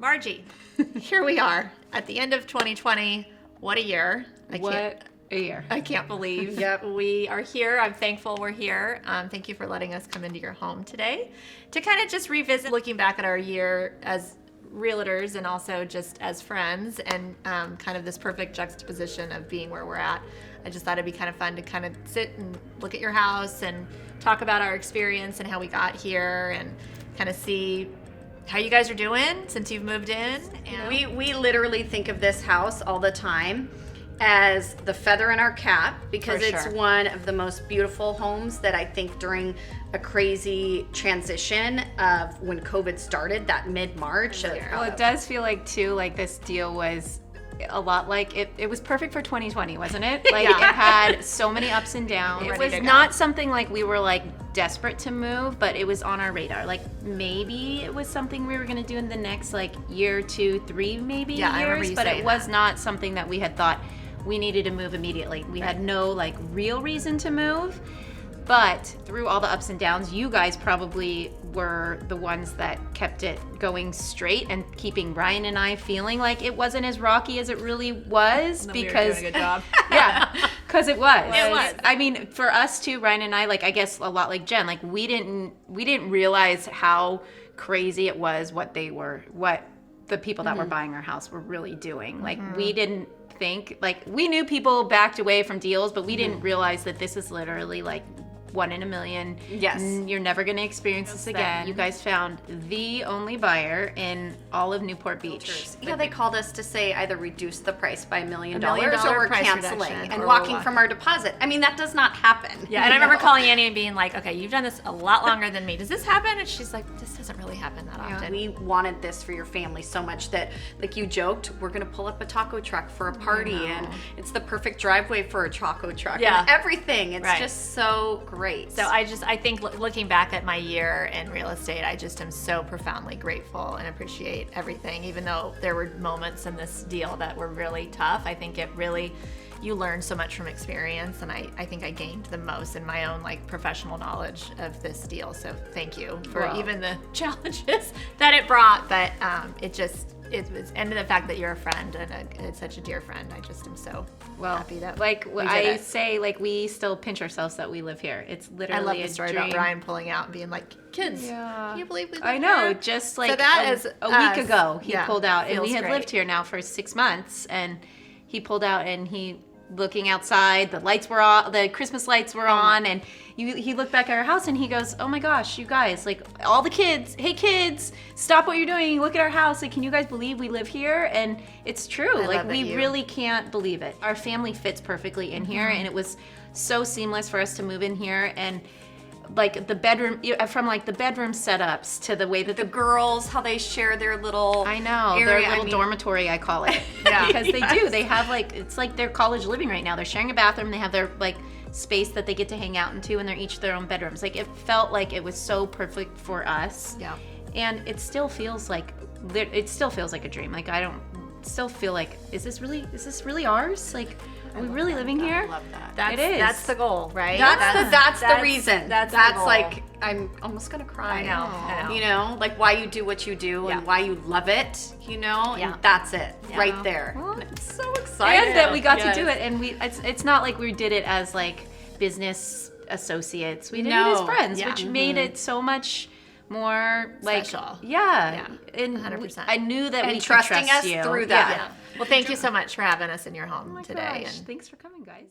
Margie, here we are at the end of 2020. What a year. What a year. I can't believe we are here. I'm thankful we're here. Thank you for letting us come into your home today to kind of just revisit looking back at our year as realtors and also just as friends and kind of this perfect juxtaposition of being where we're at. I just thought it'd be kind of fun to kind of sit and look at your house and talk about our experience and how we got here and kind of see how you guys are doing since you've moved in. And We literally think of this house all the time as the feather in our cap because it's one of the most beautiful homes that I think during a crazy transition of when COVID started, that mid-March. Well, it does feel like too, like this deal was a lot like it was perfect for 2020, wasn't it? Like it had so many ups and downs. It was not something like we were like desperate to move, but it was on our radar. Like maybe it was something we were going to do in the next like year, 2, 3 maybe years, but it was not something that we had thought we needed to move immediately. We had no like real reason to move. But through all the ups and downs, you guys probably were the ones that kept it going straight and keeping Ryan and I feeling like it wasn't as rocky as it really was. Because we were doing a good job. Yeah, because it was. It was. I mean, for us too, Ryan and I, like I guess a lot like Jen, like we didn't realize how crazy it was what the people that were buying our house were really doing. Like we didn't think, like we knew people backed away from deals, but we didn't realize that this is literally like 1 in a million. Yes. You're never going to experience this again. You guys found the only buyer in all of Newport Beach. Yeah, they called us to say either reduce the price by $1 million $1 million or we're price canceling reduction, and or walking we're from our deposit. I mean, that does not happen. Yeah, and I remember calling Annie and being like, okay, you've done this a lot longer than me. Does this happen? And she's like, this doesn't really happen that often. We wanted this for your family so much that, like you joked, we're going to pull up a taco truck for a party and it's the perfect driveway for a taco truck. Yeah. And everything. It's just so great. So I think looking back at my year in real estate, I just am so profoundly grateful and appreciate everything. Even though there were moments in this deal that were really tough, I think you learn so much from experience, and I think I gained the most in my own like professional knowledge of this deal. So thank you for even the challenges that it brought. But it was, and the fact that you're a friend and such a dear friend. I just am so happy that I say, like we still pinch ourselves that we live here. It's literally I love the story dream. about Ryan pulling out and being like, kids, can you believe we live I know, here? just like So that is a week ago he pulled out, and we feels had great. lived here now for 6 months, and he pulled out and he looking outside, the lights were on, the Christmas lights were on, and he looked back at our house and he goes, oh my gosh, you guys, like all the kids, hey kids, stop what you're doing, look at our house, like can you guys believe we live here? And it's true, like we really can't believe it. Our family fits perfectly in here, and it was so seamless for us to move in here, and like the bedroom, from like the bedroom setups to the way that the girls, how they share their little area. Their little dormitory, I call it. Because they do. They have like, it's like their college living right now. They're sharing a bathroom. They have their like space that they get to hang out into, and they're each their own bedrooms. Like it felt like it was so perfect for us. Yeah. And it still feels like a dream. Like I don't still feel like, is this really ours? Like, are we really living here? I love that. It is. That's the goal, right? That's the reason. That's like, I'm almost gonna cry. I know. You know, like why you do what you do and why you love it. You know, and that's it right there. Well, I'm so excited. And that we got to do it, and it's not like we did it as like business associates. We did it as friends, which made it so much more like special. And 100%. I knew that we could trusting trust us you through that. Well, thank you so much for having us in your home Oh my today. gosh. And Thanks for coming, guys.